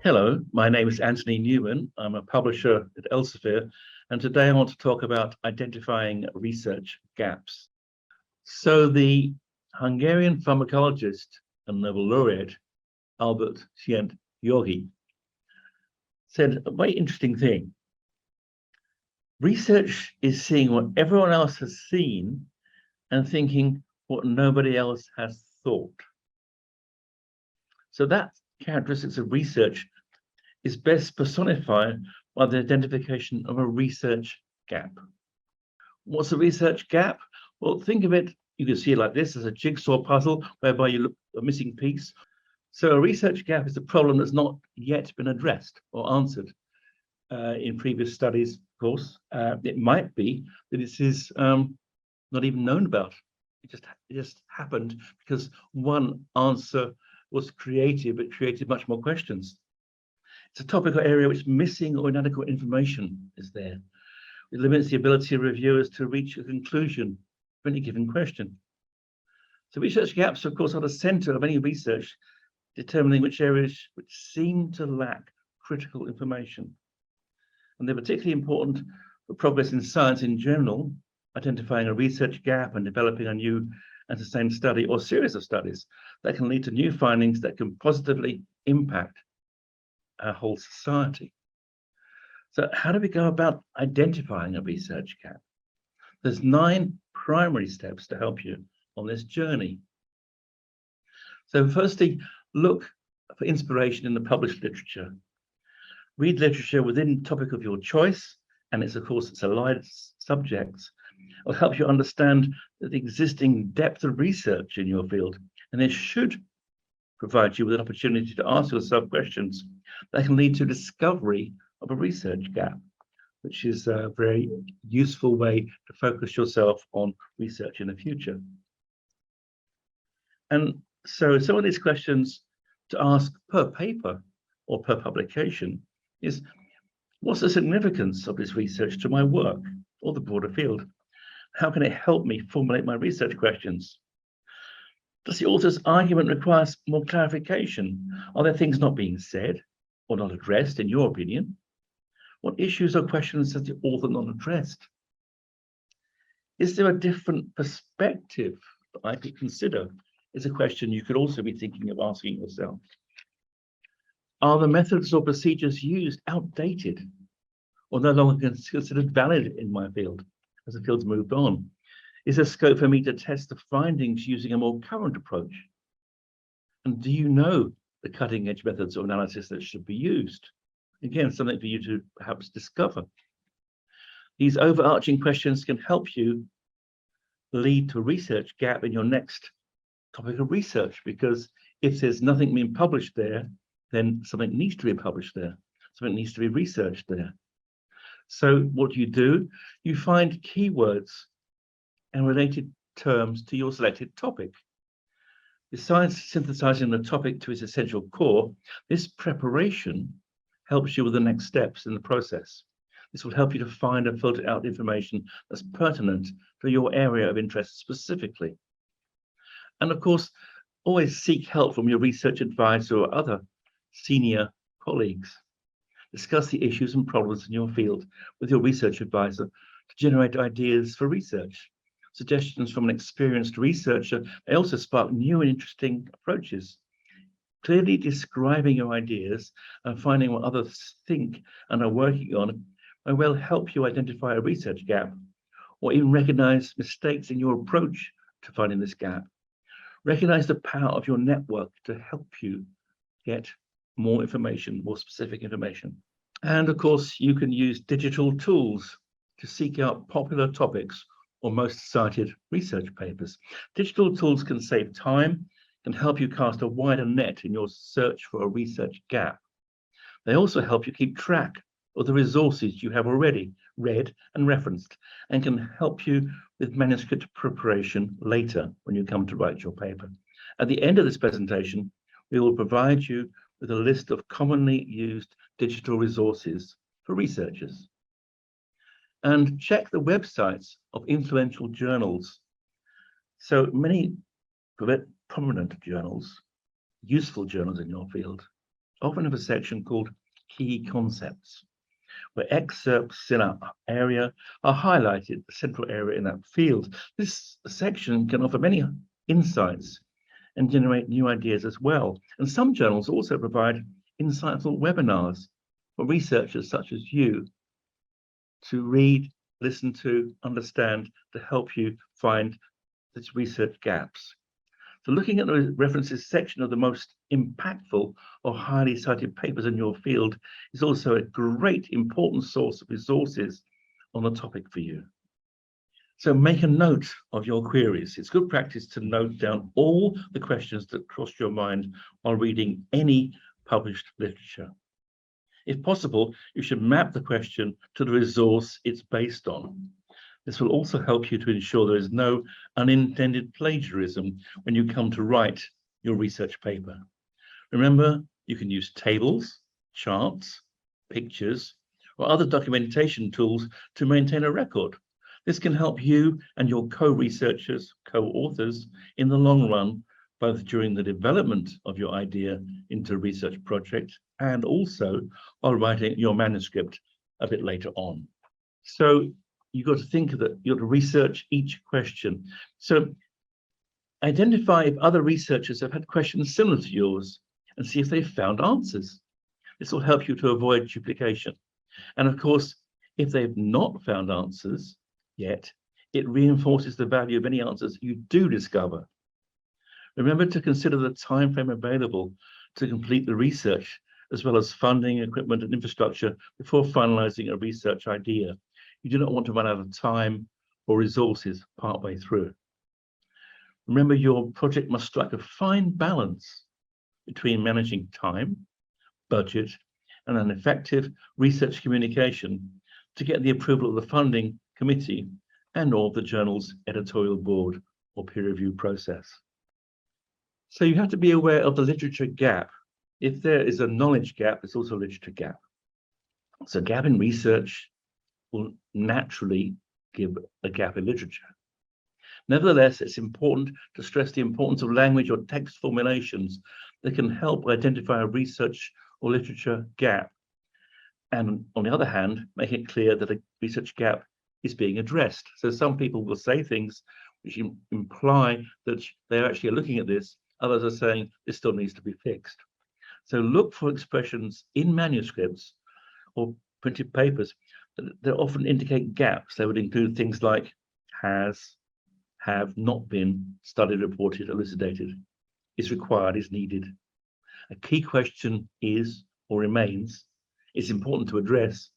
Hello, my name is Anthony Newman. I'm a publisher at Elsevier, and today I want to talk about identifying research gaps. So the Hungarian pharmacologist and Nobel laureate Albert Szent-Györgyi said a very interesting thing. Research is seeing what everyone else has seen and thinking what nobody else has thought. So that characteristics of research is best personified by the identification of a research gap. What's a research gap? Well, think of it, you can see it like this, as a jigsaw puzzle whereby you look at a missing piece. So a research gap is a problem that's not yet been addressed or answered in previous studies, of course. It might be that it is not even known about. It just happened because one answer was created, but created much more questions. It's a topical area which missing or inadequate information is there. It limits the ability of reviewers to reach a conclusion for any given question. So research gaps, of course, are the center of any research, determining which areas which seem to lack critical information. And they're particularly important for progress in science in general, identifying a research gap and developing a new and sustained study or series of studies that can lead to new findings that can positively impact our whole society. So how do we go about identifying a research gap? There's 9 primary steps to help you on this journey. So firstly, look for inspiration in the published literature. Read literature within the topic of your choice, and it's allied subjects. It'll help you understand the existing depth of research in your field, and it should provide you with an opportunity to ask yourself questions that can lead to discovery of a research gap, which is a very useful way to focus yourself on research in the future. And so some of these questions to ask per paper or per publication is, what's the significance of this research to my work or the broader field? How can it help me formulate my research questions? Does the author's argument require more clarification? Are there things not being said or not addressed, in your opinion? What issues or questions has the author not addressed? Is there a different perspective that I could consider? Is a question you could also be thinking of asking yourself. Are the methods or procedures used outdated or no longer considered valid in my field as the field's moved on? Is there scope for me to test the findings using a more current approach? And do you know the cutting edge methods of analysis that should be used? Again, something for you to perhaps discover. These overarching questions can help you lead to a research gap in your next topic of research, because if there's nothing being published there, then something needs to be published there. Something needs to be researched there. So what do? You find keywords and related terms to your selected topic. Besides synthesizing the topic to its essential core, this preparation helps you with the next steps in the process. This will help you to find and filter out information that's pertinent to your area of interest specifically. And of course, always seek help from your research advisor or other senior colleagues. Discuss the issues and problems in your field with your research advisor to generate ideas for research. Suggestions from an experienced researcher may also spark new and interesting approaches. Clearly describing your ideas and finding what others think and are working on may well help you identify a research gap, or even recognize mistakes in your approach to finding this gap. Recognize the power of your network to help you get more information, more specific information. And of course, you can use digital tools to seek out popular topics or most cited research papers. Digital tools can save time, can help you cast a wider net in your search for a research gap. They also help you keep track of the resources you have already read and referenced, and can help you with manuscript preparation later when you come to write your paper. At the end of this presentation, we will provide you with a list of commonly used digital resources for researchers. And check the websites of influential journals. So many prominent journals, useful journals in your field, often have a section called Key Concepts, where excerpts in an area are highlighted, the central area in that field. This section can offer many insights and generate new ideas as well. And some journals also provide insightful webinars for researchers such as you to read, listen to, understand, to help you find these research gaps. So looking at the references section of the most impactful or highly cited papers in your field is also a great important source of resources on the topic for you. So make a note of your queries. It's good practice to note down all the questions that cross your mind while reading any published literature. If possible, you should map the question to the resource it's based on. This will also help you to ensure there is no unintended plagiarism when you come to write your research paper. Remember, you can use tables, charts, pictures, or other documentation tools to maintain a record. This can help you and your co-researchers, co-authors in the long run, both during the development of your idea into a research project and also while writing your manuscript a bit later on. So you've got to think that you've got to research each question. So identify if other researchers have had questions similar to yours and see if they've found answers. This will help you to avoid duplication. And of course, if they've not found answers yet, it reinforces the value of any answers you do discover. Remember to consider the time frame available to complete the research, as well as funding, equipment, and infrastructure before finalizing a research idea. You do not want to run out of time or resources partway through. Remember, your project must strike a fine balance between managing time, budget, and an effective research communication to get the approval of the funding committee and or the journal's editorial board or peer review process. So you have to be aware of the literature gap. If there is a knowledge gap, there's also a literature gap. So a gap in research will naturally give a gap in literature. Nevertheless, it's important to stress the importance of language or text formulations that can help identify a research or literature gap. And on the other hand, make it clear that a research gap is being addressed. So some people will say things which imply that they're actually looking at this. Others are saying this still needs to be fixed. So look for expressions in manuscripts or printed papers that often indicate gaps. They would include things like has, have, not been, studied, reported, elucidated, is required, is needed. A key question is or remains, it's important to address.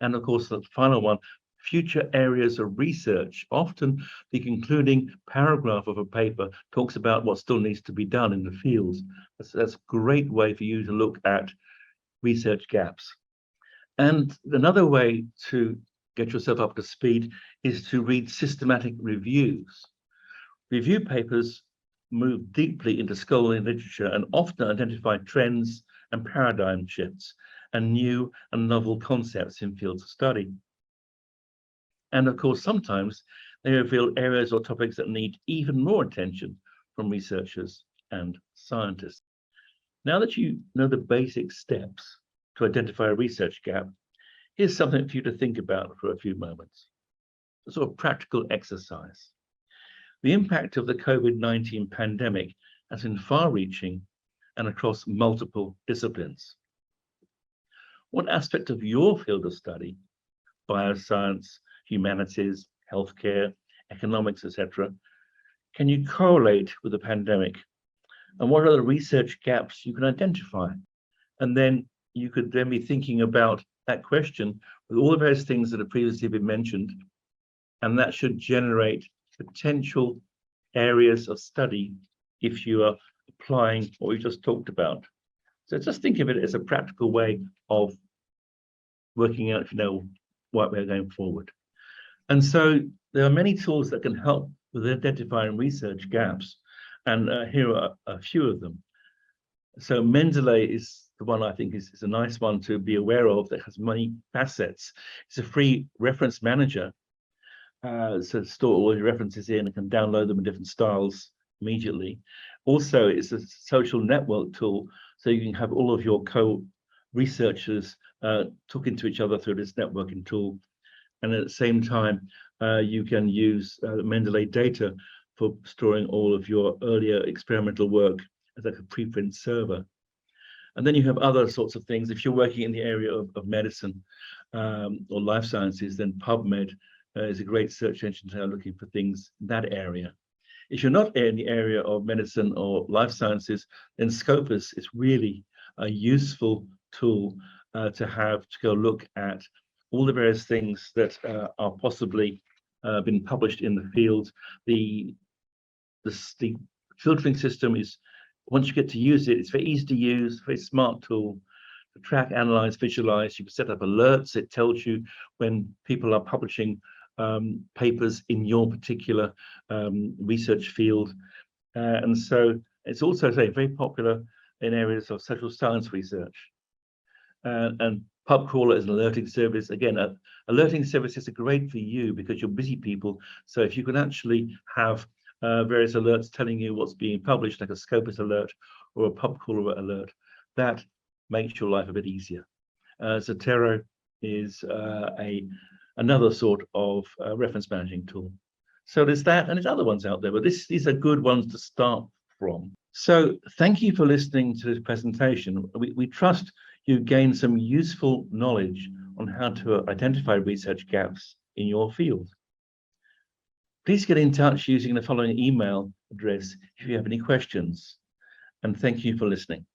And of course, the final one, future areas of research. Often the concluding paragraph of a paper talks about what still needs to be done in the fields. That's a great way for you to look at research gaps. And another way to get yourself up to speed is to read systematic reviews. Review papers move deeply into scholarly literature and often identify trends and paradigm shifts and new and novel concepts in fields of study. And of course, sometimes they reveal areas or topics that need even more attention from researchers and scientists. Now that you know the basic steps to identify a research gap, here's something for you to think about for a few moments. A sort of practical exercise. The impact of the COVID-19 pandemic has been far-reaching and across multiple disciplines. What aspect of your field of study, bioscience, humanities, healthcare, economics, etc., can you correlate with the pandemic? And what are the research gaps you can identify? And then you could then be thinking about that question with all the various things that have previously been mentioned, and that should generate potential areas of study if you are applying what we just talked about. So just think of it as a practical way of working out, what we're going forward. And so there are many tools that can help with identifying research gaps, and here are a few of them. So Mendeley is the one I think is a nice one to be aware of that has many facets. It's a free reference manager, so store all your references in and can download them in different styles immediately. Also, it's a social network tool, so you can have all of your co-researchers talking to each other through this networking tool. And at the same time, you can use Mendeley data for storing all of your earlier experimental work as like a preprint server. And then you have other sorts of things. If you're working in the area of medicine or life sciences, then PubMed is a great search engine to looking for things in that area. If you're not in the area of medicine or life sciences, then Scopus is really a useful tool to have to go look at all the various things that are possibly been published in the field. The filtering system is, once you get to use it, it's very easy to use, very smart tool to track, analyze, visualize. You can set up alerts. It tells you when people are publishing papers in your particular research field. And so it's also very popular in areas of social science research. And PubCrawler is an alerting service. Again, alerting services are great for you because you're busy people. So if you can actually have various alerts telling you what's being published, like a Scopus alert or a PubCrawler alert, that makes your life a bit easier. Zotero is another sort of reference managing tool. So there's that, and there's other ones out there, but these are good ones to start from. So thank you for listening to this presentation. We trust you gain some useful knowledge on how to identify research gaps in your field. Please get in touch using the following email address if you have any questions. And thank you for listening.